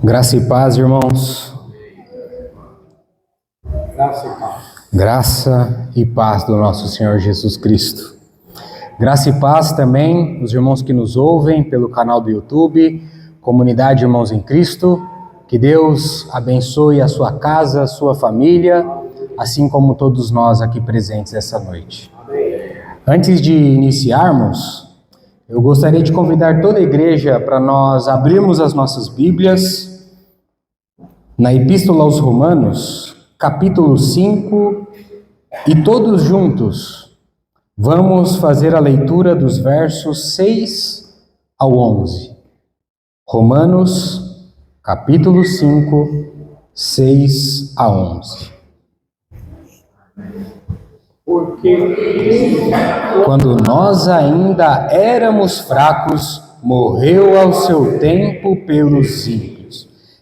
Graça e paz, irmãos. Graça e paz. Graça e paz do nosso Senhor Jesus Cristo. Graça e paz também os irmãos que nos ouvem pelo canal do YouTube, Comunidade Irmãos em Cristo. Que Deus abençoe a sua casa, a sua família, assim como todos nós aqui presentes essa noite. Antes de iniciarmos, eu gostaria de convidar toda a igreja para nós abrirmos as nossas Bíblias na Epístola aos Romanos, capítulo 5, e todos juntos vamos fazer a leitura dos versos 6 ao 11. Romanos, capítulo 5, 6 a 11. Porque Quando nós ainda éramos fracos, morreu ao seu tempo pelos ímpios.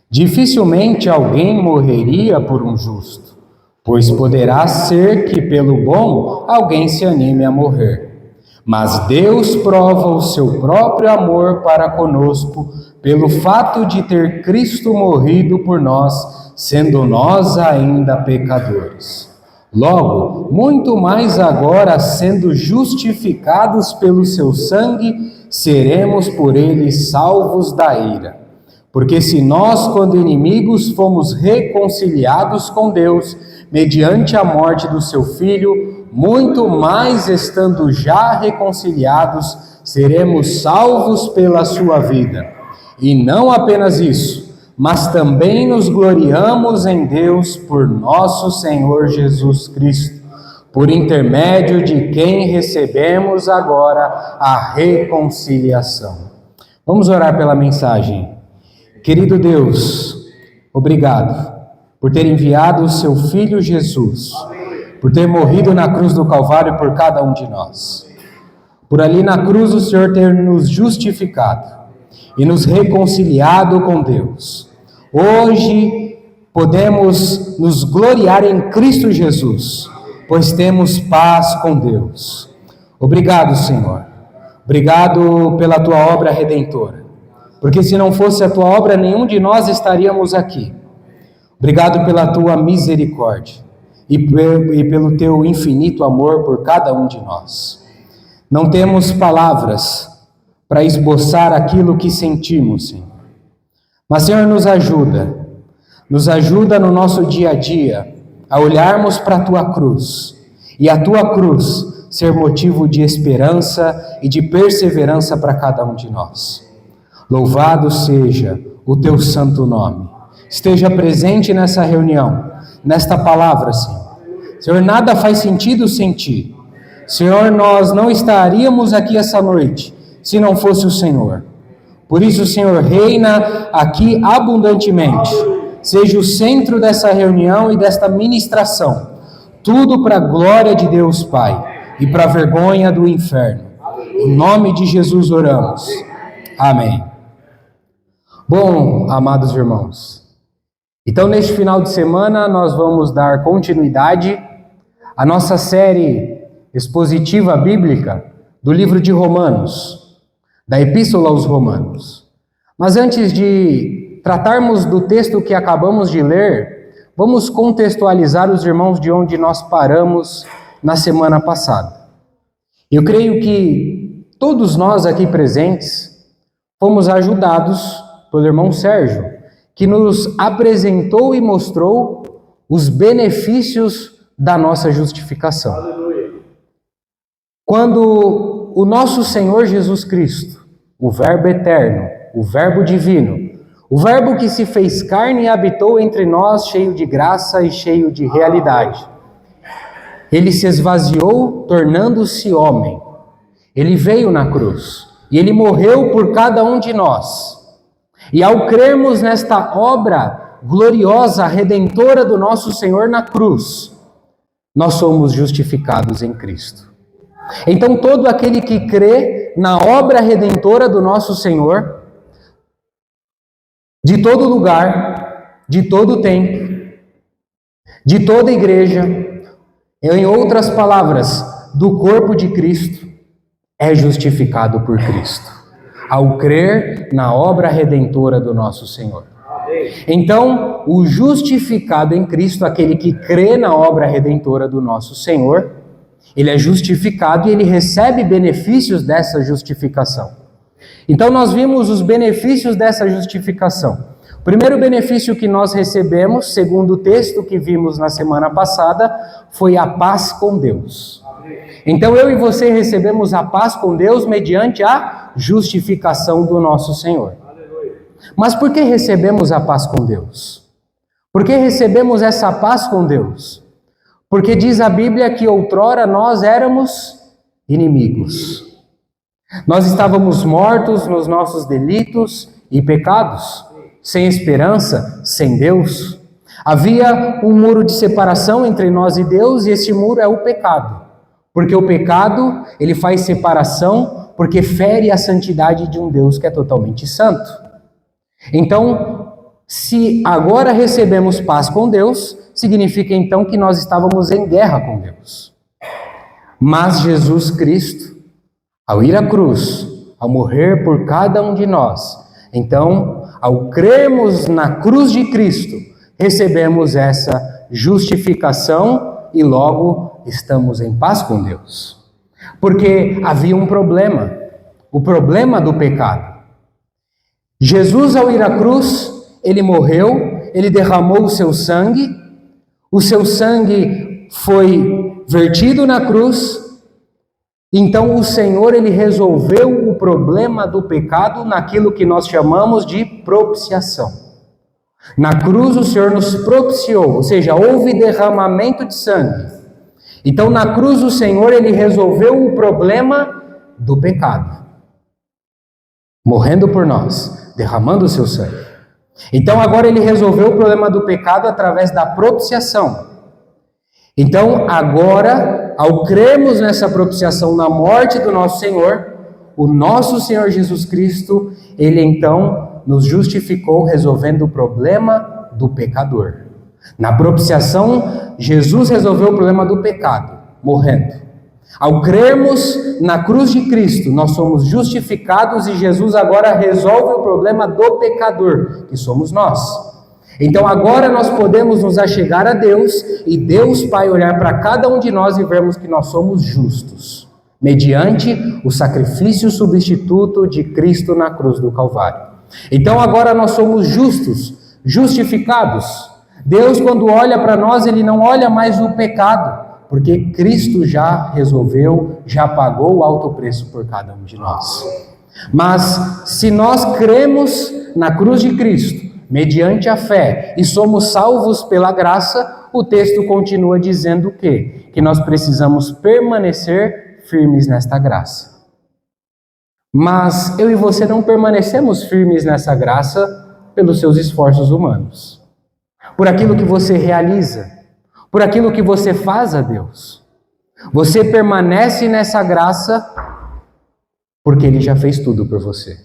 Dificilmente alguém morreria por um justo, pois poderá ser que pelo bom alguém se anime a morrer. Mas Deus prova o seu próprio amor para conosco pelo fato de ter Cristo morrido por nós, sendo nós ainda pecadores. Logo, muito mais agora, sendo justificados pelo seu sangue, seremos por ele salvos da ira. Porque se nós, quando inimigos, fomos reconciliados com Deus, mediante a morte do seu Filho, muito mais estando já reconciliados, seremos salvos pela sua vida. E não apenas isso, mas também nos gloriamos em Deus por nosso Senhor Jesus Cristo, por intermédio de quem recebemos agora a reconciliação. Vamos orar pela mensagem. Querido Deus, obrigado por ter enviado o seu Filho Jesus, por ter morrido na cruz do Calvário por cada um de nós. Por ali na cruz o Senhor ter nos justificado e nos reconciliado com Deus. Hoje podemos nos gloriar em Cristo Jesus, pois temos paz com Deus. Obrigado, Senhor. Obrigado pela tua obra redentora, porque se não fosse a tua obra, nenhum de nós estaríamos aqui. Obrigado pela tua misericórdia e pelo teu infinito amor por cada um de nós. Não temos palavras para esboçar aquilo que sentimos, Senhor. Mas, Senhor, nos ajuda no nosso dia a dia a olharmos para a tua cruz e a tua cruz ser motivo de esperança e de perseverança para cada um de nós. Louvado seja o teu santo nome. Esteja presente nessa reunião, nesta palavra, Senhor. Senhor, nada faz sentido sem ti. Senhor, nós não estaríamos aqui essa noite se não fosse o Senhor. Por isso, Senhor, reina aqui abundantemente. Seja o centro dessa reunião e desta ministração. Tudo para a glória de Deus Pai e para a vergonha do inferno. Em nome de Jesus oramos. Amém. Bom, amados irmãos, então neste final de semana nós vamos dar continuidade à nossa série expositiva bíblica do livro de Romanos, da Epístola aos Romanos. Mas antes de tratarmos do texto que acabamos de ler, vamos contextualizar os irmãos de onde nós paramos na semana passada. Eu creio que todos nós aqui presentes fomos ajudados pelo irmão Sérgio, que nos apresentou e mostrou os benefícios da nossa justificação. Quando o nosso Senhor Jesus Cristo, o Verbo eterno, o Verbo divino, o Verbo que se fez carne e habitou entre nós, cheio de graça e cheio de realidade, ele se esvaziou, tornando-se homem. Ele veio na cruz e ele morreu por cada um de nós. E ao crermos nesta obra gloriosa, redentora do nosso Senhor na cruz, nós somos justificados em Cristo. Então todo aquele que crê na obra redentora do nosso Senhor, de todo lugar, de todo tempo, de toda igreja, em outras palavras, do corpo de Cristo, é justificado por Cristo, ao crer na obra redentora do nosso Senhor. Então, o justificado em Cristo, aquele que crê na obra redentora do nosso Senhor, ele é justificado e ele recebe benefícios dessa justificação. Então, nós vimos os benefícios dessa justificação. O primeiro benefício que nós recebemos, segundo o texto que vimos na semana passada, foi a paz com Deus. Então, eu e você recebemos a paz com Deus mediante a justificação do nosso Senhor. Mas por que recebemos a paz com Deus? Por que recebemos essa paz com Deus? Porque diz a Bíblia que outrora nós éramos inimigos. Nós estávamos mortos nos nossos delitos e pecados, sem esperança, sem Deus. Havia um muro de separação entre nós e Deus, e esse muro é o pecado. Porque o pecado, ele faz separação, porque fere a santidade de um Deus que é totalmente santo. Então, se agora recebemos paz com Deus, significa então que nós estávamos em guerra com Deus. Mas Jesus Cristo, ao ir à cruz, ao morrer por cada um de nós, então, ao crermos na cruz de Cristo, recebemos essa justificação e logo estamos em paz com Deus. Porque havia um problema, o problema do pecado. Jesus, ao ir à cruz, ele morreu, ele derramou o seu sangue foi vertido na cruz. Então o Senhor, ele resolveu o problema do pecado naquilo que nós chamamos de propiciação. Na cruz o Senhor nos propiciou, ou seja, houve derramamento de sangue. Então na cruz o Senhor, ele resolveu o problema do pecado, morrendo por nós, derramando o seu sangue. Então agora ele resolveu o problema do pecado através da propiciação. Então agora, ao crermos nessa propiciação na morte do nosso Senhor, o nosso Senhor Jesus Cristo, ele então nos justificou resolvendo o problema do pecador. Na propiciação, Jesus resolveu o problema do pecado, morrendo. Ao crermos na cruz de Cristo, nós somos justificados e Jesus agora resolve o problema do pecador, que somos nós. Então agora nós podemos nos achegar a Deus e Deus Pai olhar para cada um de nós e vermos que nós somos justos, mediante o sacrifício substituto de Cristo na cruz do Calvário. Então agora nós somos justos, justificados. Deus, quando olha para nós, ele não olha mais o pecado, porque Cristo já resolveu, já pagou o alto preço por cada um de nós. Mas se nós cremos na cruz de Cristo, mediante a fé, e somos salvos pela graça, o texto continua dizendo o quê? Que nós precisamos permanecer firmes nesta graça. Mas eu e você não permanecemos firmes nessa graça pelos seus esforços humanos, por aquilo que você realiza, por aquilo que você faz a Deus. Você permanece nessa graça porque Ele já fez tudo por você.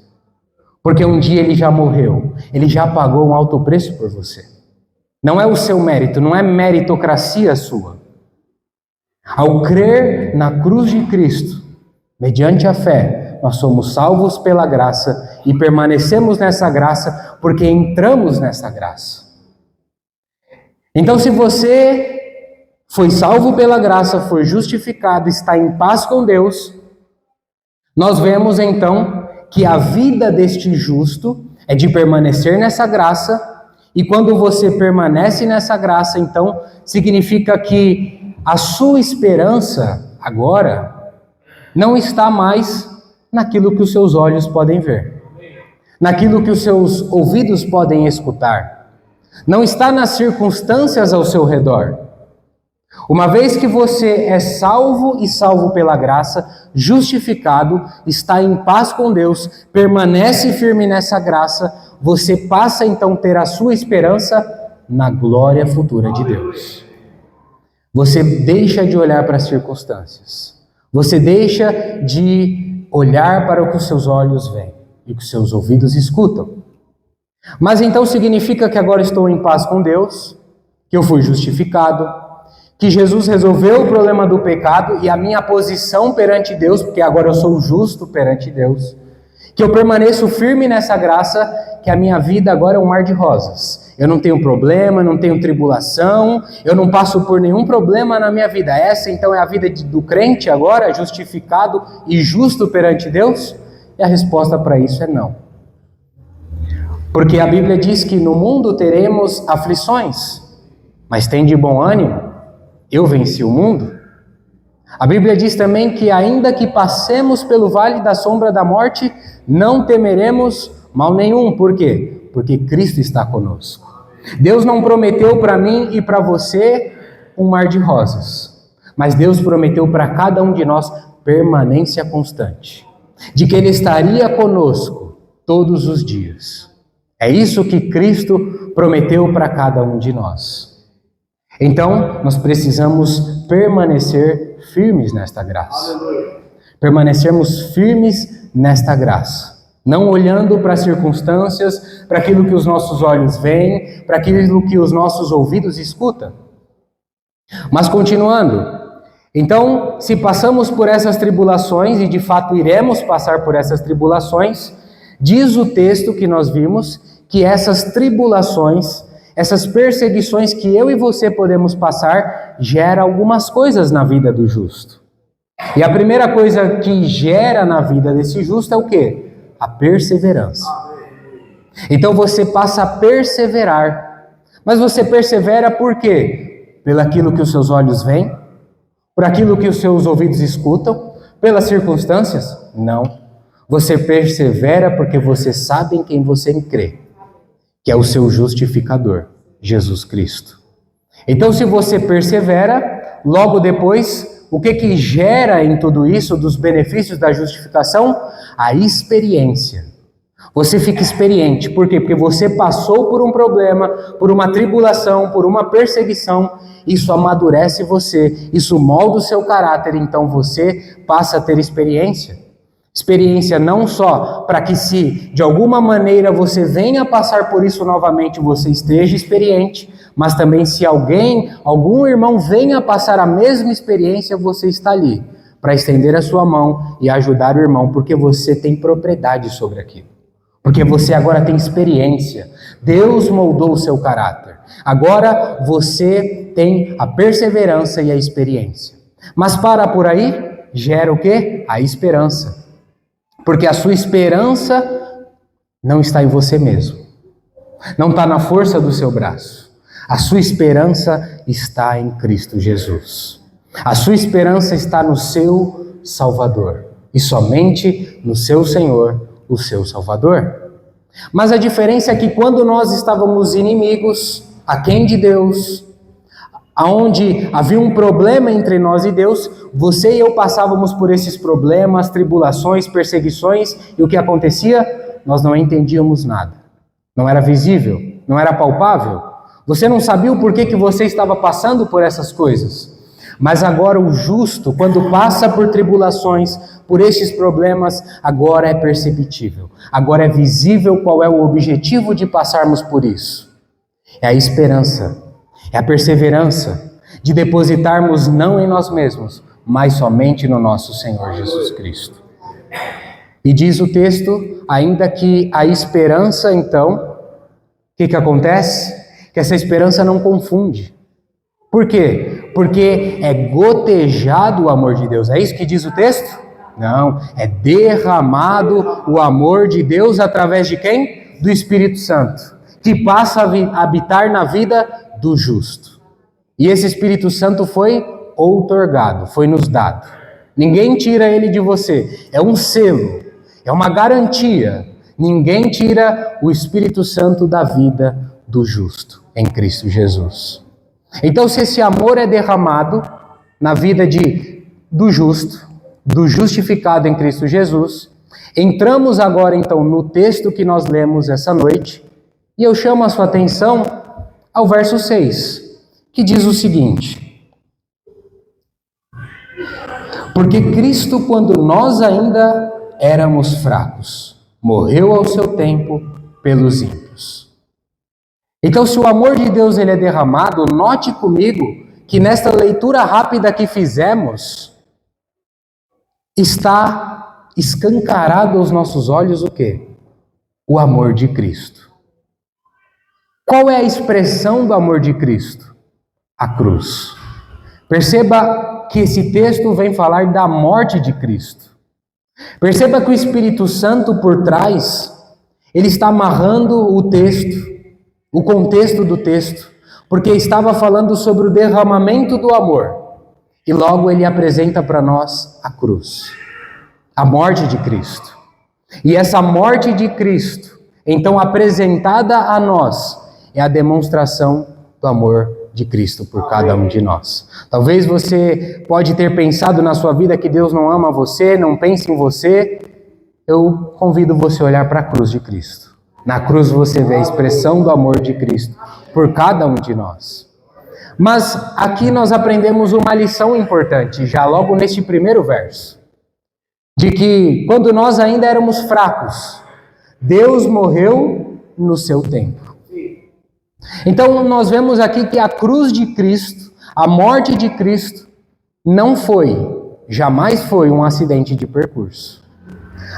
Porque um dia Ele já morreu, Ele já pagou um alto preço por você. Não é o seu mérito, não é meritocracia sua. Ao crer na cruz de Cristo, mediante a fé, nós somos salvos pela graça e permanecemos nessa graça porque entramos nessa graça. Então, se você foi salvo pela graça, foi justificado, está em paz com Deus, nós vemos então que a vida deste justo é de permanecer nessa graça, e quando você permanece nessa graça, então significa que a sua esperança agora não está mais naquilo que os seus olhos podem ver, naquilo que os seus ouvidos podem escutar, não está nas circunstâncias ao seu redor. Uma vez que você é salvo e salvo pela graça, justificado, está em paz com Deus, permanece firme nessa graça, você passa então a ter a sua esperança na glória futura de Deus. Você deixa de olhar para as circunstâncias, você deixa de olhar para o que os seus olhos veem e o que os seus ouvidos escutam. Mas então significa que agora estou em paz com Deus, que eu fui justificado, que Jesus resolveu o problema do pecado e a minha posição perante Deus, porque agora eu sou justo perante Deus, Que eu permaneço firme nessa graça, que a minha vida agora é um mar de rosas. Eu não tenho problema, não tenho tribulação, eu não passo por nenhum problema na minha vida. Essa então é a vida do crente agora, justificado e justo perante Deus? E a resposta para isso é não. Porque a Bíblia diz que no mundo teremos aflições, mas tem de bom ânimo, eu venci o mundo. A Bíblia diz também que ainda que passemos pelo vale da sombra da morte, não temeremos mal nenhum. Por quê? Porque Cristo está conosco. Deus não prometeu para mim e para você um mar de rosas, mas Deus prometeu para cada um de nós permanência constante, de que Ele estaria conosco todos os dias. É isso que Cristo prometeu para cada um de nós. Então, nós precisamos permanecer firmes nesta graça. Permanecermos firmes nesta graça. Não olhando para as circunstâncias, para aquilo que os nossos olhos veem, para aquilo que os nossos ouvidos escutam. Mas continuando, então, se passamos por essas tribulações, e de fato iremos passar por essas tribulações, diz o texto que nós vimos, que essas tribulações, essas perseguições que eu e você podemos passar, gera algumas coisas na vida do justo. E a primeira coisa que gera na vida desse justo é o quê? A perseverança. Então você passa a perseverar. Mas você persevera por quê? Pelaquilo que os seus olhos veem? Por aquilo que os seus ouvidos escutam? Pelas circunstâncias? Não. Você persevera porque você sabe em quem você crê, que é o seu justificador, Jesus Cristo. Então, se você persevera, logo depois, o que gera em tudo isso, dos benefícios da justificação? A experiência. Você fica experiente. Por quê? Porque você passou por um problema, por uma tribulação, por uma perseguição. Isso amadurece você, isso molda o seu caráter, então você passa a ter experiência. Experiência não só para que, se de alguma maneira você venha passar por isso novamente, você esteja experiente, mas também se algum irmão venha passar a mesma experiência, você está ali para estender a sua mão e ajudar o irmão, porque você tem propriedade sobre aquilo. Porque você agora tem experiência. Deus moldou o seu caráter. Agora você tem a perseverança e a experiência. Mas para por aí, gera o quê? A esperança. Porque a sua esperança não está em você mesmo. Não está na força do seu braço. A sua esperança está em Cristo Jesus. A sua esperança está no seu Salvador. E somente no seu Senhor, o seu Salvador. Mas a diferença é que quando nós estávamos inimigos, aquém de Deus, aonde havia um problema entre nós e Deus, você e eu passávamos por esses problemas, tribulações, perseguições, e o que acontecia? Nós não entendíamos nada. Não era visível, não era palpável. Você não sabia o porquê que você estava passando por essas coisas. Mas agora o justo, quando passa por tribulações, por estes problemas, agora é perceptível. Agora é visível qual é o objetivo de passarmos por isso. É a esperança. É a perseverança de depositarmos não em nós mesmos, mas somente no nosso Senhor Jesus Cristo. E diz o texto, ainda que a esperança, então, o que acontece? Que essa esperança não confunde. Por quê? Porque é gotejado o amor de Deus. É isso que diz o texto? Não, é derramado o amor de Deus através de quem? Do Espírito Santo, que passa a habitar na vida do justo. E esse Espírito Santo foi outorgado, foi nos dado. Ninguém tira ele de você. É um selo, é uma garantia. Ninguém tira o Espírito Santo da vida do justo em Cristo Jesus. Então, se esse amor é derramado na vida do justo, do justificado em Cristo Jesus, entramos agora então no texto que nós lemos essa noite, e eu chamo a sua atenção ao verso 6, que diz o seguinte: porque Cristo, quando nós ainda éramos fracos, morreu ao seu tempo pelos ímpios. Então, se o amor de Deus ele é derramado, note comigo que nesta leitura rápida que fizemos, está escancarado aos nossos olhos o quê? O amor de Cristo. Qual é a expressão do amor de Cristo? A cruz. Perceba que esse texto vem falar da morte de Cristo. Perceba que o Espírito Santo por trás, ele está amarrando o texto, o contexto do texto, porque estava falando sobre o derramamento do amor. E logo ele apresenta para nós a cruz, a morte de Cristo. E essa morte de Cristo, então apresentada a nós, é a demonstração do amor de Cristo por cada um de nós. Talvez você pode ter pensado na sua vida que Deus não ama você, não pensa em você. Eu convido você a olhar para a cruz de Cristo. Na cruz você vê a expressão do amor de Cristo por cada um de nós. Mas aqui nós aprendemos uma lição importante, já logo neste primeiro verso, de que quando nós ainda éramos fracos, Deus morreu no seu tempo. Então nós vemos aqui que a cruz de Cristo, a morte de Cristo, não foi, jamais foi um acidente de percurso.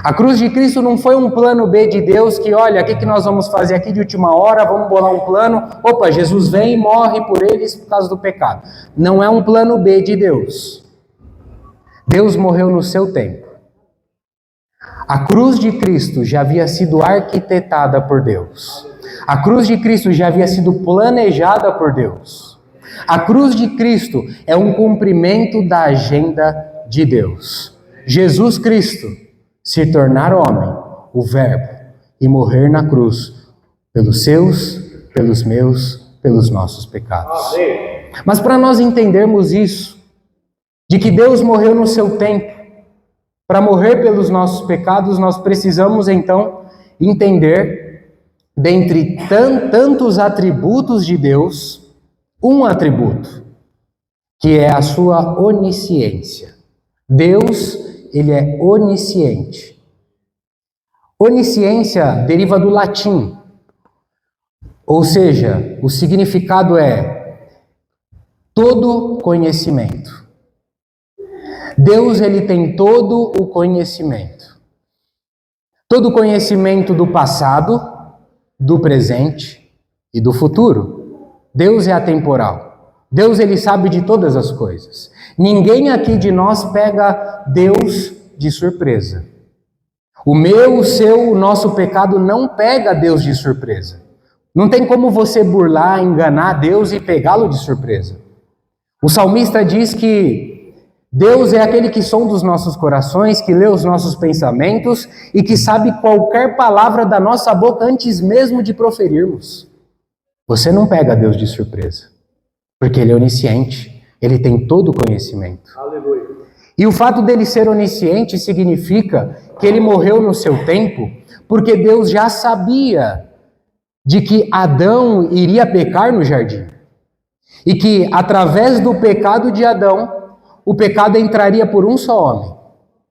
A cruz de Cristo não foi um plano B de Deus que, olha, o que nós vamos fazer aqui de última hora, vamos bolar um plano, opa, Jesus vem e morre por eles por causa do pecado. Não é um plano B de Deus. Deus morreu no seu tempo. A cruz de Cristo já havia sido arquitetada por Deus. A cruz de Cristo já havia sido planejada por Deus. A cruz de Cristo é um cumprimento da agenda de Deus. Jesus Cristo se tornar homem, o Verbo, e morrer na cruz pelos seus, pelos meus, pelos nossos pecados. Mas para nós entendermos isso, de que Deus morreu no seu tempo, para morrer pelos nossos pecados, nós precisamos então entender, dentre tantos atributos de Deus, um atributo, que é a sua onisciência. Deus, ele é onisciente. Onisciência deriva do latim, ou seja, o significado é todo conhecimento. Deus, ele tem todo o conhecimento. Todo o conhecimento do passado, do presente e do futuro. Deus é atemporal. Deus, ele sabe de todas as coisas. Ninguém aqui de nós pega Deus de surpresa. O meu, o seu, o nosso pecado não pega Deus de surpresa. Não tem como você burlar, enganar Deus e pegá-lo de surpresa. O salmista diz que Deus é aquele que sonda os nossos corações, que lê os nossos pensamentos e que sabe qualquer palavra da nossa boca antes mesmo de proferirmos. Você não pega Deus de surpresa, porque ele é onisciente, ele tem todo o conhecimento. Aleluia. E o fato dele ser onisciente significa que ele morreu no seu tempo, porque Deus já sabia de que Adão iria pecar no jardim. E que através do pecado de Adão, o pecado entraria por um só homem.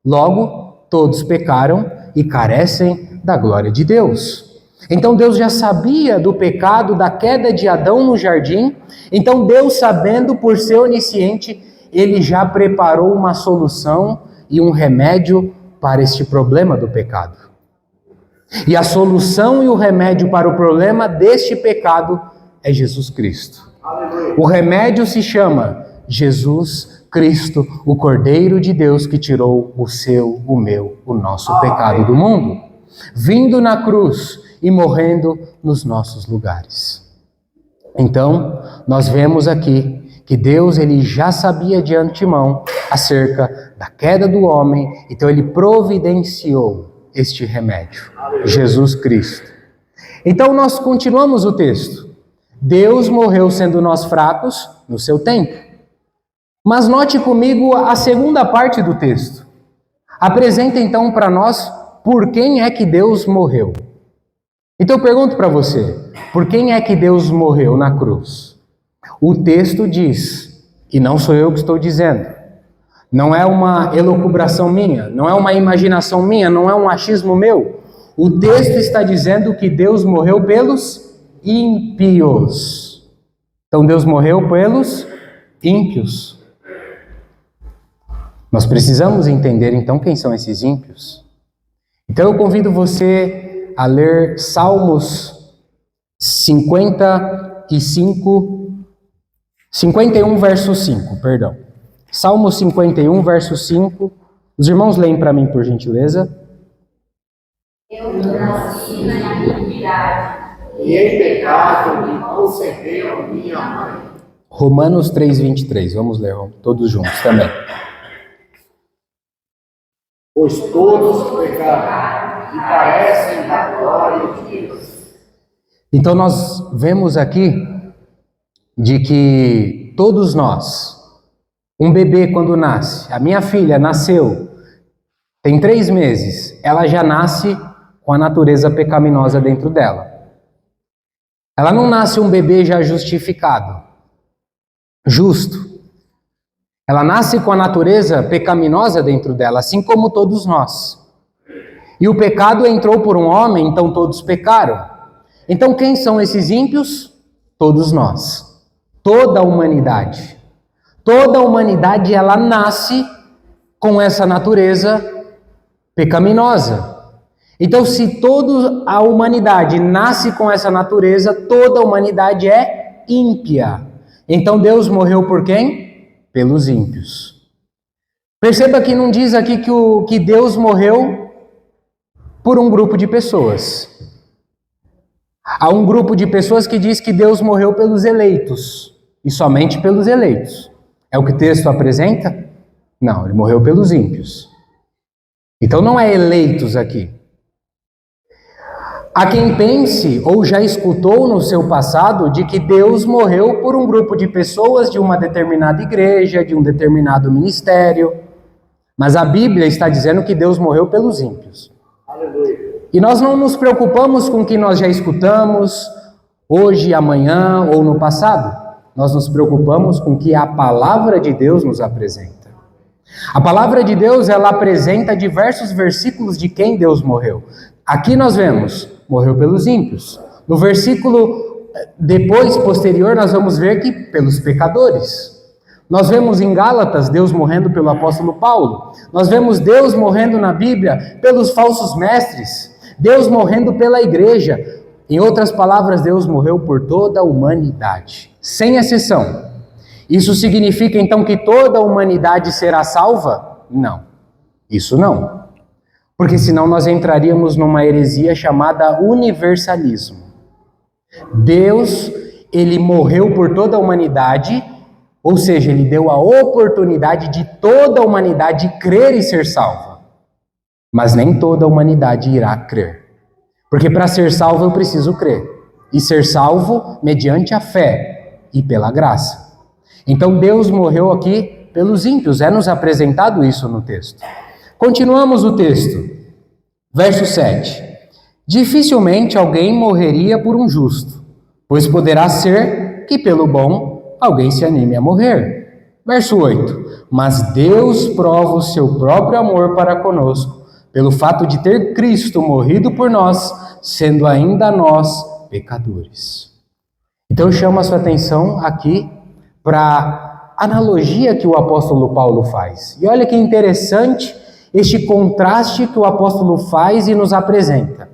Logo, todos pecaram e carecem da glória de Deus. Então Deus já sabia do pecado, da queda de Adão no jardim. Então Deus, sabendo por ser onisciente, ele já preparou uma solução e um remédio para este problema do pecado. E a solução e o remédio para o problema deste pecado é Jesus Cristo. O remédio se chama Jesus Cristo, o Cordeiro de Deus que tirou o seu, o meu, o nosso pecado do mundo, vindo na cruz e morrendo nos nossos lugares. Então, nós vemos aqui que Deus, ele já sabia de antemão acerca da queda do homem, então ele providenciou este remédio, Jesus Cristo. Então nós continuamos o texto. Deus morreu sendo nós fracos no seu tempo. Mas note comigo a segunda parte do texto. Apresenta então para nós por quem é que Deus morreu. Então eu pergunto para você, por quem é que Deus morreu na cruz? O texto diz, e não sou eu que estou dizendo, não é uma elucubração minha, não é uma imaginação minha, não é um achismo meu. O texto está dizendo que Deus morreu pelos ímpios. Então Deus morreu pelos ímpios. Nós precisamos entender então quem são esses ímpios. Então eu convido você a ler Salmos 51, verso 5, perdão. Salmo 51, verso 5. Os irmãos leem para mim, por gentileza. Eu nasci na iniquidade, E em pecado me concebeu minha mãe. Romanos 3:23. Vamos ler todos juntos também. Pois todos pecaram e carecem da glória de Deus. Então nós vemos aqui de que todos nós, um bebê quando nasce, a minha filha nasceu, tem 3 meses, ela já nasce com a natureza pecaminosa dentro dela. Ela não nasce um bebê já justificado, justo. Ela nasce com a natureza pecaminosa dentro dela, assim como todos nós. E o pecado entrou por um homem, então todos pecaram. Então quem são esses ímpios? Todos nós. Toda a humanidade. Toda a humanidade, ela nasce com essa natureza pecaminosa. Então, se toda a humanidade nasce com essa natureza, toda a humanidade é ímpia. Então, Deus morreu por quem? Pelos ímpios. Perceba que não diz aqui que Deus morreu por um grupo de pessoas. Há um grupo de pessoas que diz que Deus morreu pelos eleitos, e somente pelos eleitos. É o que o texto apresenta? Não, ele morreu pelos ímpios. Então não é eleitos aqui. Há quem pense, ou já escutou no seu passado, de que Deus morreu por um grupo de pessoas de uma determinada igreja, de um determinado ministério. Mas a Bíblia está dizendo que Deus morreu pelos ímpios. Aleluia. E nós não nos preocupamos com o que nós já escutamos, hoje, amanhã ou no passado. Nós nos preocupamos com o que a palavra de Deus nos apresenta. A palavra de Deus, ela apresenta diversos versículos de quem Deus morreu. Aqui nós vemos, morreu pelos ímpios. No versículo depois, posterior, nós vamos ver que pelos pecadores. Nós vemos em Gálatas Deus morrendo pelo apóstolo Paulo. Nós vemos Deus morrendo na Bíblia pelos falsos mestres. Deus morrendo pela igreja. Em outras palavras, Deus morreu por toda a humanidade, sem exceção. Isso significa então que toda a humanidade será salva? Não, isso não. Porque senão nós entraríamos numa heresia chamada universalismo. Deus, ele morreu por toda a humanidade, ou seja, ele deu a oportunidade de toda a humanidade crer e ser salva. Mas nem toda a humanidade irá crer. Porque para ser salvo eu preciso crer. E ser salvo mediante a fé e pela graça. Então Deus morreu aqui pelos ímpios. É nos apresentado isso no texto. Continuamos o texto. Verso 7. Dificilmente alguém morreria por um justo, pois poderá ser que pelo bom alguém se anime a morrer. Verso 8. Mas Deus prova o seu próprio amor para conosco, pelo fato de ter Cristo morrido por nós, sendo ainda nós pecadores. Então eu chamo a sua atenção aqui para a analogia que o apóstolo Paulo faz. E olha que interessante este contraste que o apóstolo faz e nos apresenta.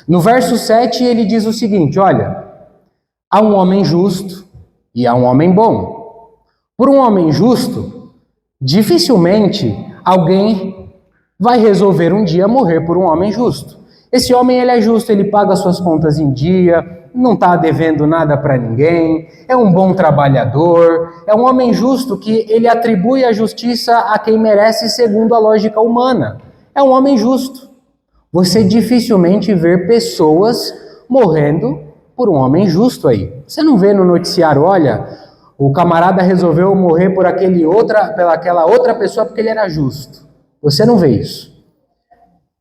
No verso 7 ele diz o seguinte, olha, há um homem justo e há um homem bom. Por um homem justo, dificilmente alguém vai resolver um dia morrer por um homem justo. Esse homem, ele é justo, ele paga suas contas em dia, não está devendo nada para ninguém, é um bom trabalhador, é um homem justo que ele atribui a justiça a quem merece segundo a lógica humana. É um homem justo. Você dificilmente vê pessoas morrendo por um homem justo aí. Você não vê no noticiário, olha, o camarada resolveu morrer por pelaquela outra pessoa porque ele era justo. Você não vê isso.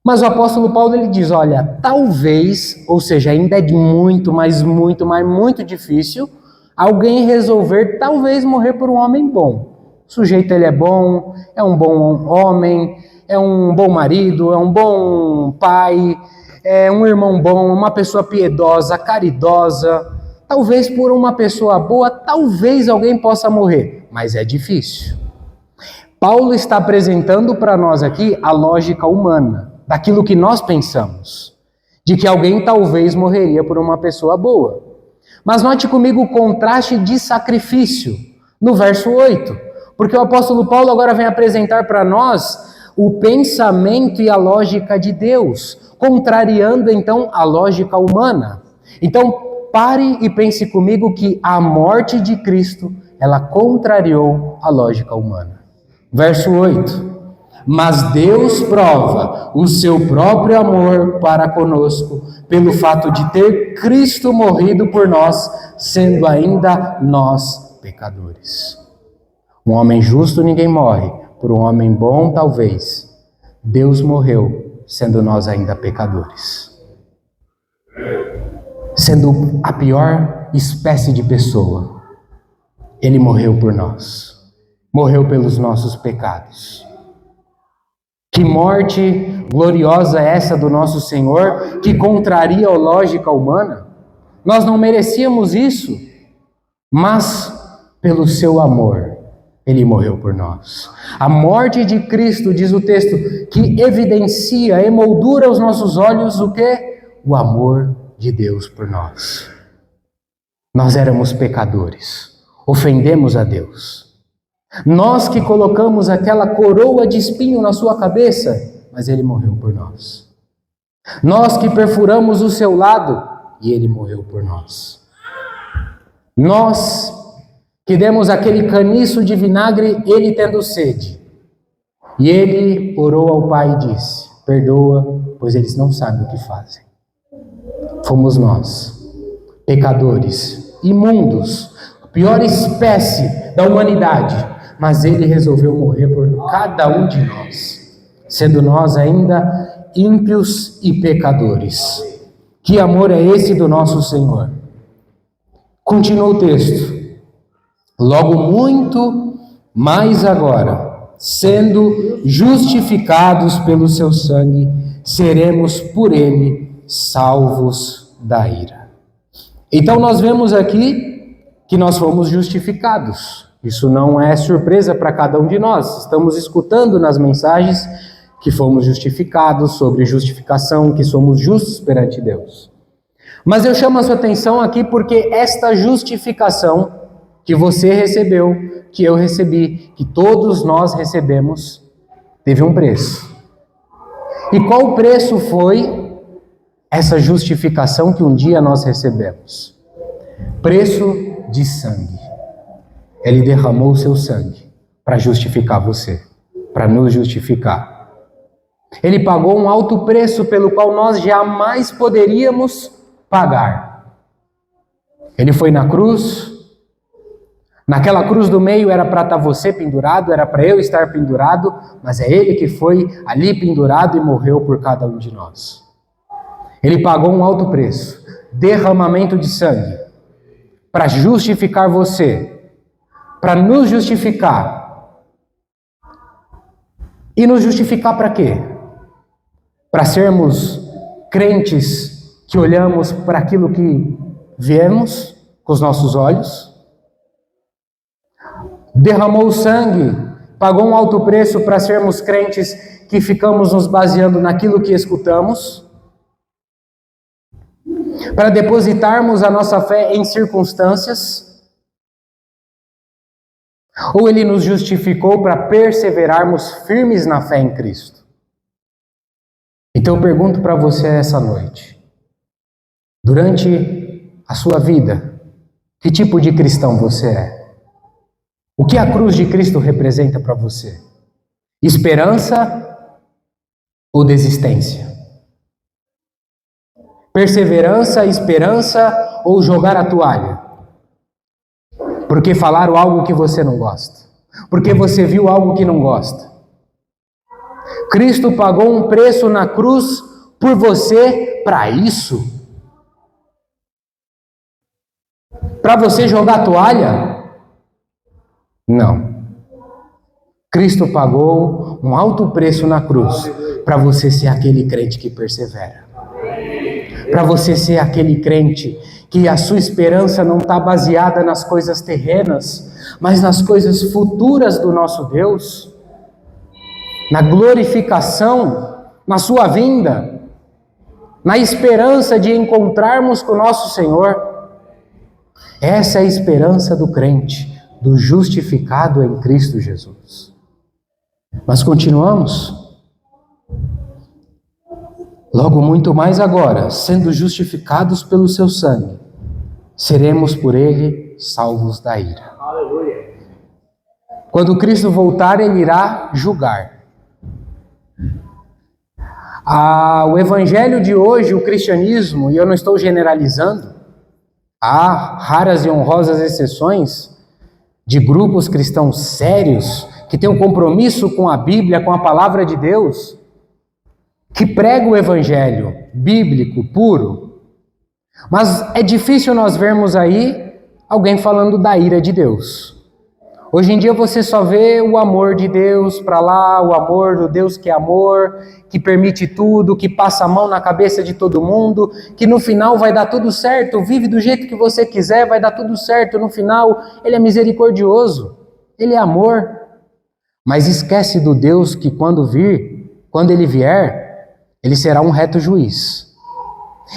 Mas o apóstolo Paulo, ele diz, olha, talvez, ou seja, ainda é muito difícil, alguém resolver talvez morrer por um homem bom. O sujeito, ele é bom, é um bom homem, é um bom marido, é um bom pai, é um irmão bom, uma pessoa piedosa, caridosa. Talvez por uma pessoa boa, talvez alguém possa morrer, mas é difícil. Paulo está apresentando para nós aqui a lógica humana, daquilo que nós pensamos, de que alguém talvez morreria por uma pessoa boa. Mas note comigo o contraste de sacrifício no verso 8, porque o apóstolo Paulo agora vem apresentar para nós o pensamento e a lógica de Deus, contrariando então a lógica humana. Então, pare e pense comigo que a morte de Cristo, ela contrariou a lógica humana. Verso 8. Mas Deus prova o seu próprio amor para conosco, pelo fato de ter Cristo morrido por nós, sendo ainda nós pecadores. Um homem justo ninguém morre, por um homem bom talvez. Deus morreu, sendo nós ainda pecadores. Sendo a pior espécie de pessoa, Ele morreu por nós. Morreu pelos nossos pecados. Que morte gloriosa é essa do nosso Senhor, que contraria a lógica humana? Nós não merecíamos isso, mas pelo seu amor, Ele morreu por nós. A morte de Cristo, diz o texto, que evidencia, emoldura aos nossos olhos o quê? O amor de Deus por nós. Nós éramos pecadores, ofendemos a Deus. Nós que colocamos aquela coroa de espinho na sua cabeça, mas Ele morreu por nós. Nós que perfuramos o seu lado, e Ele morreu por nós. Nós que demos aquele caniço de vinagre, Ele tendo sede. E Ele orou ao Pai e disse: perdoa, pois eles não sabem o que fazem. Fomos nós, pecadores, imundos, a pior espécie da humanidade. Mas Ele resolveu morrer por cada um de nós, sendo nós ainda ímpios e pecadores. Que amor é esse do nosso Senhor? Continua o texto. Logo muito mais agora, sendo justificados pelo seu sangue, seremos por Ele salvos da ira. Então nós vemos aqui que nós fomos justificados. Isso não é surpresa para cada um de nós. Estamos escutando nas mensagens que fomos justificados, sobre justificação, que somos justos perante Deus. Mas eu chamo a sua atenção aqui porque esta justificação que você recebeu, que eu recebi, que todos nós recebemos, teve um preço. E qual preço foi essa justificação que um dia nós recebemos? Preço de sangue. Ele derramou o seu sangue para justificar você, para nos justificar. Ele pagou um alto preço pelo qual nós jamais poderíamos pagar. Ele foi na cruz. Naquela cruz do meio era para estar você pendurado, era para eu estar pendurado, mas é Ele que foi ali pendurado e morreu por cada um de nós. Ele pagou um alto preço, derramamento de sangue, para justificar você, para nos justificar. E nos justificar para quê? Para sermos crentes que olhamos para aquilo que vemos com os nossos olhos? Derramou o sangue, pagou um alto preço para sermos crentes que ficamos nos baseando naquilo que escutamos? Para depositarmos a nossa fé em circunstâncias? Ou Ele nos justificou para perseverarmos firmes na fé em Cristo? Então eu pergunto para você essa noite, durante a sua vida, que tipo de cristão você é? O que a cruz de Cristo representa para você? Esperança ou desistência? Perseverança, esperança ou jogar a toalha? Porque falaram algo que você não gosta. Porque você viu algo que não gosta. Cristo pagou um preço na cruz por você para isso? Para você jogar a toalha? Não. Cristo pagou um alto preço na cruz para você ser aquele crente que persevera. Para você ser aquele crente que a sua esperança não está baseada nas coisas terrenas, mas nas coisas futuras do nosso Deus, na glorificação na sua vinda, na esperança de encontrarmos com o nosso Senhor. Essa é a esperança do crente, do justificado em Cristo Jesus. Mas continuamos. Logo muito mais agora, sendo justificados pelo seu sangue, seremos por ele salvos da ira. Aleluia. Quando Cristo voltar, ele irá julgar. O evangelho de hoje, o cristianismo, e eu não estou generalizando, há raras e honrosas exceções de grupos cristãos sérios que têm um compromisso com a Bíblia, com a palavra de Deus, que prega o evangelho bíblico puro. Mas é difícil nós vermos aí alguém falando da ira de Deus. Hoje em dia você só vê o amor de Deus para lá, o amor do Deus que é amor, que permite tudo, que passa a mão na cabeça de todo mundo, que no final vai dar tudo certo, vive do jeito que você quiser, vai dar tudo certo, no final ele é misericordioso, ele é amor. Mas esquece do Deus que quando ele vier, ele será um reto juiz.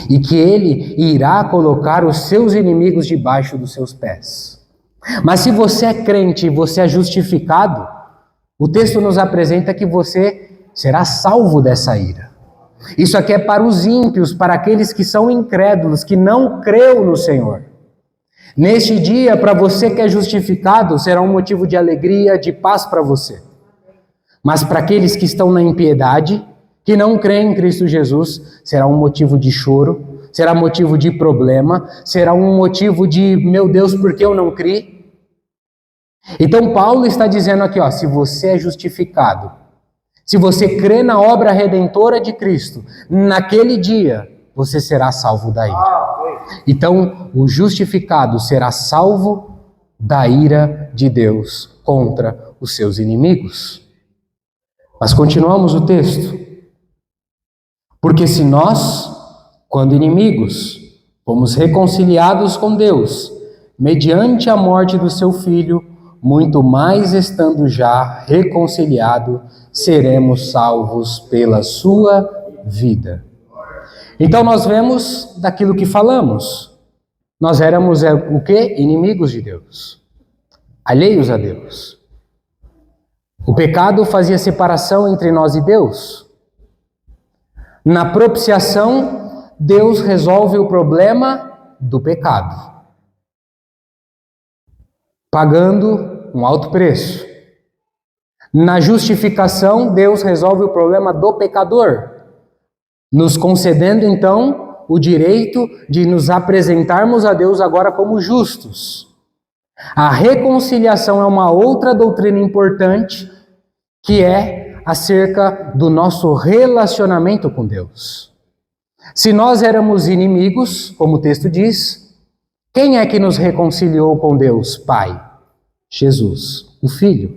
E que ele irá colocar os seus inimigos debaixo dos seus pés. Mas se você é crente e você é justificado, o texto nos apresenta que você será salvo dessa ira. Isso aqui é para os ímpios, para aqueles que são incrédulos, que não creu no Senhor. Neste dia, para você que é justificado, será um motivo de alegria, de paz para você. Mas para aqueles que estão na impiedade, que não creem em Cristo Jesus, será um motivo de choro, será motivo de problema, será um motivo de, meu Deus, por que eu não criei? Então Paulo está dizendo aqui, se você é justificado, se você crê na obra redentora de Cristo, naquele dia você será salvo da ira. Então o justificado será salvo da ira de Deus contra os seus inimigos. Mas continuamos o texto. Porque se nós, quando inimigos, fomos reconciliados com Deus, mediante a morte do seu Filho, muito mais estando já reconciliado, seremos salvos pela sua vida. Então nós vemos daquilo que falamos. Nós éramos o quê? Inimigos de Deus, alheios a Deus. O pecado fazia separação entre nós e Deus. Na propiciação, Deus resolve o problema do pecado, pagando um alto preço. Na justificação, Deus resolve o problema do pecador, nos concedendo então o direito de nos apresentarmos a Deus agora como justos. A reconciliação é uma outra doutrina importante, que é acerca do nosso relacionamento com Deus. Se nós éramos inimigos, como o texto diz, quem é que nos reconciliou com Deus? Pai, Jesus, o Filho.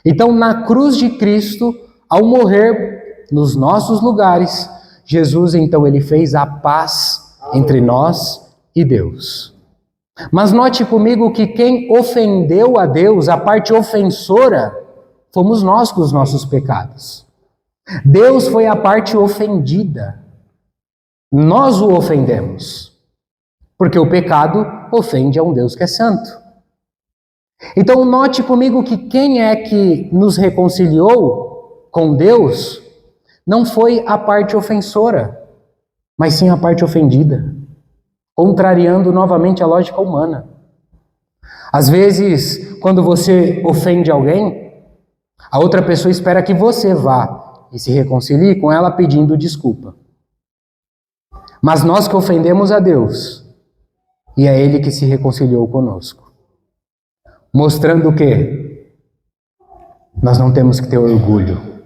Então, na cruz de Cristo, ao morrer nos nossos lugares, Jesus, então, ele fez a paz entre nós e Deus. Mas note comigo que quem ofendeu a Deus, a parte ofensora, fomos nós com os nossos pecados. Deus foi a parte ofendida. Nós o ofendemos. Porque o pecado ofende a um Deus que é santo. Então note comigo que quem é que nos reconciliou com Deus não foi a parte ofensora, mas sim a parte ofendida, contrariando novamente a lógica humana. Às vezes, quando você ofende alguém, a outra pessoa espera que você vá e se reconcilie com ela pedindo desculpa. Mas nós que ofendemos a Deus, e é Ele que se reconciliou conosco. Mostrando o quê? Nós não temos que ter orgulho.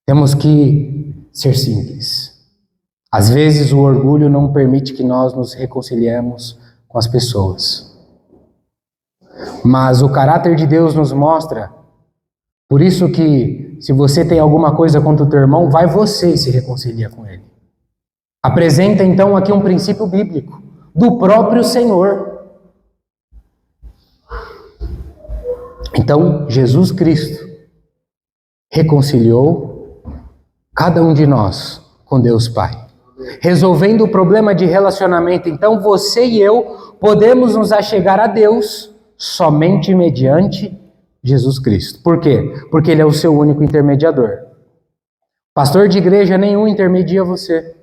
Temos que ser simples. Às vezes o orgulho não permite que nós nos reconciliemos com as pessoas. Mas o caráter de Deus nos mostra. Por isso que, se você tem alguma coisa contra o teu irmão, vai você e se reconcilia com ele. Apresenta então aqui um princípio bíblico, do próprio Senhor. Então, Jesus Cristo reconciliou Cada um de nós com Deus Pai. Resolvendo o problema de relacionamento, então você e eu podemos nos achegar a Deus somente mediante Jesus Cristo. Por quê? Porque Ele é o seu único intermediador. Pastor de igreja nenhum intermedia você.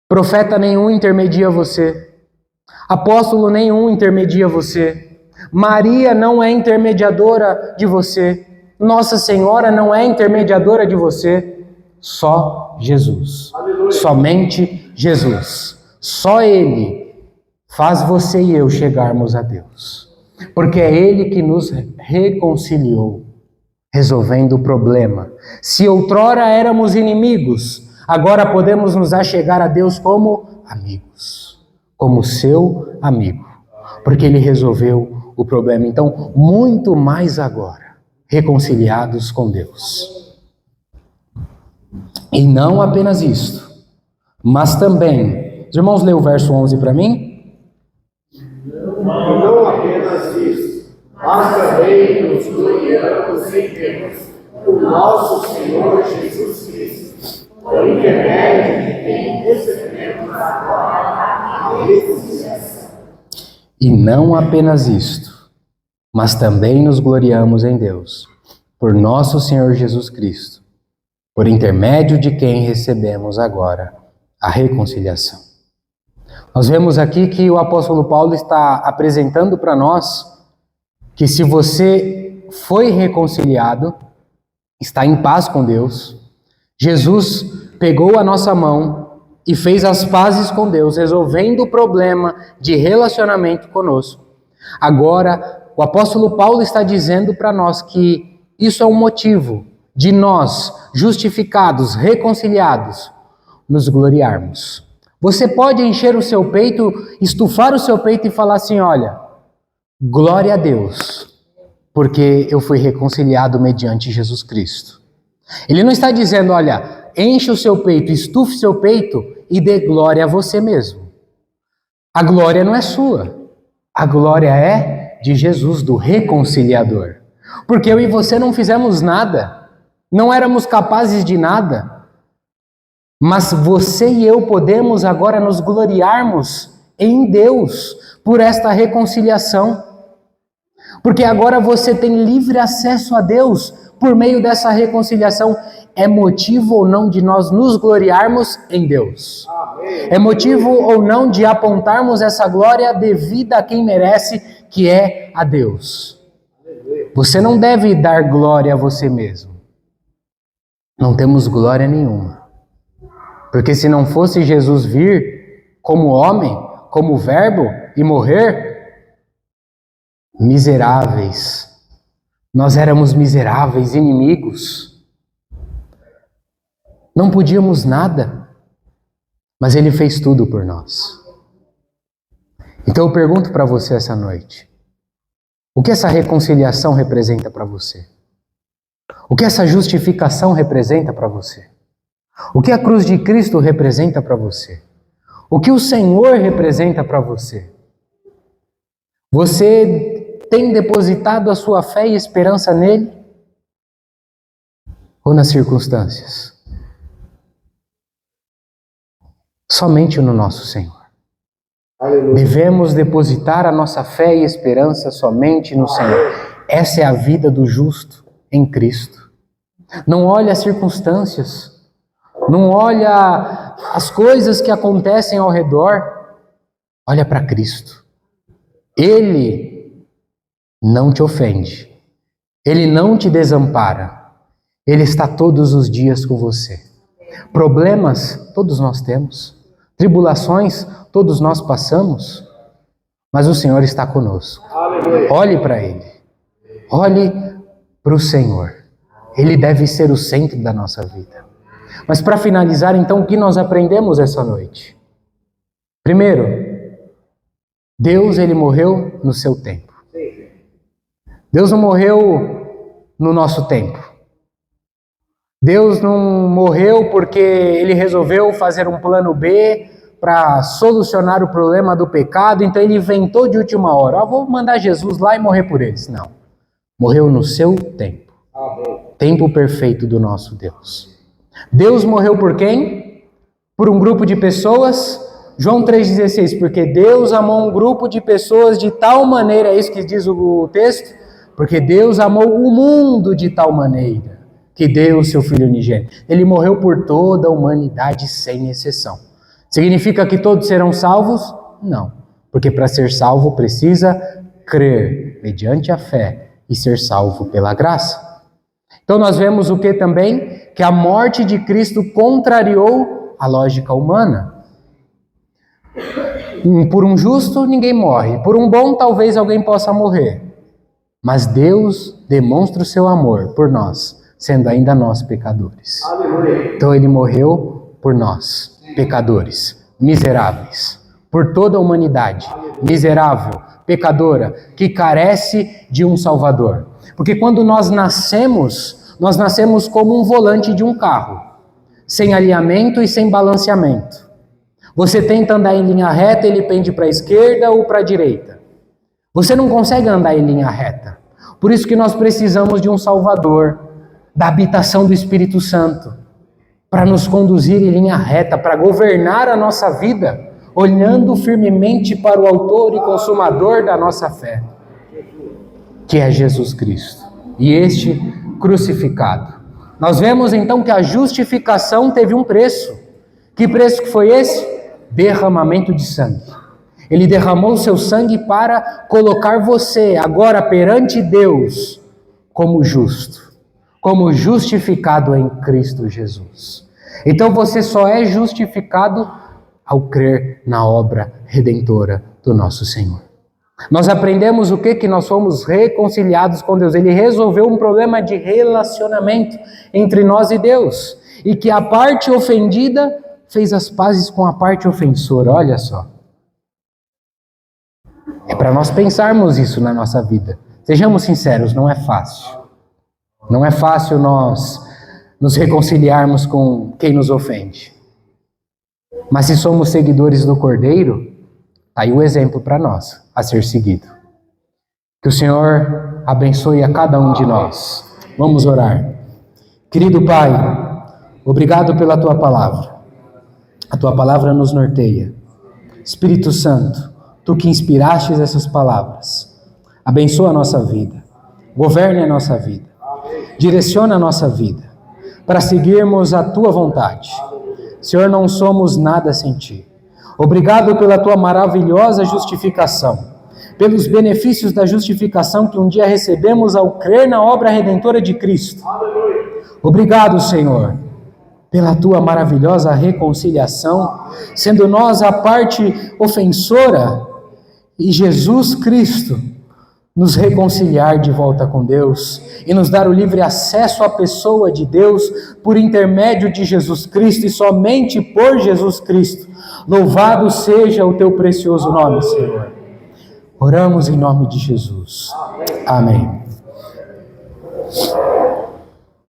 Profeta nenhum intermedia você. Apóstolo nenhum intermedia você. Maria não é intermediadora de você. Nossa Senhora não é intermediadora de você. Só Jesus. Aleluia. Somente Jesus. Só Ele faz você e eu chegarmos a Deus. Porque é Ele que nos reconciliou, resolvendo o problema. Se outrora éramos inimigos, agora podemos nos achegar a Deus como amigos. Como seu amigo. Porque Ele resolveu o problema. Então, muito mais agora, reconciliados com Deus. E não apenas isto, mas também... Os irmãos, lê o verso 11 para mim. Não apenas isso, mas também nos gloriamos em Deus, o nosso Senhor Jesus Cristo, por intermédio de quem recebemos agora a reconciliação. E não apenas isto, mas também nos gloriamos em Deus, por nosso Senhor Jesus Cristo, por intermédio de quem recebemos agora a reconciliação. Nós vemos aqui que o apóstolo Paulo está apresentando para nós que se você foi reconciliado, está em paz com Deus, Jesus pegou a nossa mão e fez as pazes com Deus, resolvendo o problema de relacionamento conosco. Agora, o apóstolo Paulo está dizendo para nós que isso é um motivo de nós, justificados, reconciliados, nos gloriarmos. Você pode encher o seu peito, estufar o seu peito e falar assim, olha, glória a Deus, porque eu fui reconciliado mediante Jesus Cristo. Ele não está dizendo, olha, enche o seu peito, estufe seu peito e dê glória a você mesmo. A glória não é sua, a glória é de Jesus, do reconciliador. Porque eu e você não fizemos nada. Não éramos capazes de nada, mas você e eu podemos agora nos gloriarmos em Deus por esta reconciliação. Porque agora você tem livre acesso a Deus por meio dessa reconciliação. É motivo ou não de nós nos gloriarmos em Deus? É motivo ou não de apontarmos essa glória devida a quem merece, que é a Deus? Você não deve dar glória a você mesmo. Não temos glória nenhuma. Porque se não fosse Jesus vir como homem, como verbo e morrer, miseráveis. Nós éramos miseráveis, inimigos. Não podíamos nada, mas Ele fez tudo por nós. Então eu pergunto para você essa noite, o que essa reconciliação representa para você? O que essa justificação representa para você? O que a cruz de Cristo representa para você? O que o Senhor representa para você? Você tem depositado a sua fé e esperança nele? Ou nas circunstâncias? Somente no nosso Senhor. Aleluia. Devemos depositar a nossa fé e esperança somente no Senhor. Essa é a vida do justo em Cristo. Não olha as circunstâncias, não olha as coisas que acontecem ao redor, olha para Cristo. Ele não te ofende, Ele não te desampara, Ele está todos os dias com você. Problemas, todos nós temos, tribulações, todos nós passamos, mas o Senhor está conosco. Olhe para Ele, olhe para o Senhor. Ele deve ser o centro da nossa vida. Mas para finalizar, então, o que nós aprendemos essa noite? Primeiro, Deus, Ele morreu no seu tempo. Deus não morreu no nosso tempo. Deus não morreu porque Ele resolveu fazer um plano B para solucionar o problema do pecado, então Ele inventou de última hora, vou mandar Jesus lá e morrer por eles. Não. Morreu no seu tempo. tempo perfeito do nosso Deus. Deus morreu por quem? Por um grupo de pessoas? João 3,16, porque Deus amou um grupo de pessoas de tal maneira, é isso que diz o texto? Porque Deus amou o mundo de tal maneira que deu o seu Filho unigênito. Ele morreu por toda a humanidade sem exceção. Significa que todos serão salvos? Não, porque para ser salvo precisa crer mediante a fé e ser salvo pela graça. Então nós vemos o que também? Que a morte de Cristo contrariou a lógica humana. Por um justo ninguém morre, por um bom talvez alguém possa morrer. Mas Deus demonstra o seu amor por nós, sendo ainda nós pecadores. Então ele morreu por nós, pecadores, miseráveis, por toda a humanidade, miserável, pecadora, que carece de um Salvador. Porque quando nós nascemos como um volante de um carro, sem alinhamento e sem balanceamento. Você tenta andar em linha reta, ele pende para a esquerda ou para a direita. Você não consegue andar em linha reta. Por isso que nós precisamos de um Salvador, da habitação do Espírito Santo, para nos conduzir em linha reta, para governar a nossa vida, olhando firmemente para o autor e consumador da nossa fé, que é Jesus Cristo, e este crucificado. Nós vemos então que a justificação teve um preço. Que preço que foi esse? Derramamento de sangue. Ele derramou seu sangue para colocar você agora perante Deus como justo, como justificado em Cristo Jesus. Então você só é justificado ao crer na obra redentora do nosso Senhor. Nós aprendemos o que? Que nós fomos reconciliados com Deus. Ele resolveu um problema de relacionamento entre nós e Deus. E que a parte ofendida fez as pazes com a parte ofensora. Olha só. É para nós pensarmos isso na nossa vida. Sejamos sinceros, não é fácil. Não é fácil nós nos reconciliarmos com quem nos ofende. Mas se somos seguidores do Cordeiro, tá aí o exemplo para nós a ser seguido. Que o Senhor abençoe a cada um de nós. Vamos orar. Querido Pai, obrigado pela Tua palavra. A Tua palavra nos norteia. Espírito Santo, Tu que inspirastes essas palavras, abençoa a nossa vida, governe a nossa vida, direciona a nossa vida, para seguirmos a Tua vontade. Senhor, não somos nada sem Ti. Obrigado pela Tua maravilhosa justificação, pelos benefícios da justificação que um dia recebemos ao crer na obra redentora de Cristo. Obrigado, Senhor, pela Tua maravilhosa reconciliação, sendo nós a parte ofensora e Jesus Cristo nos reconciliar de volta com Deus e nos dar o livre acesso à pessoa de Deus por intermédio de Jesus Cristo e somente por Jesus Cristo. Louvado seja o Teu precioso nome, Senhor. Oramos em nome de Jesus. Amém.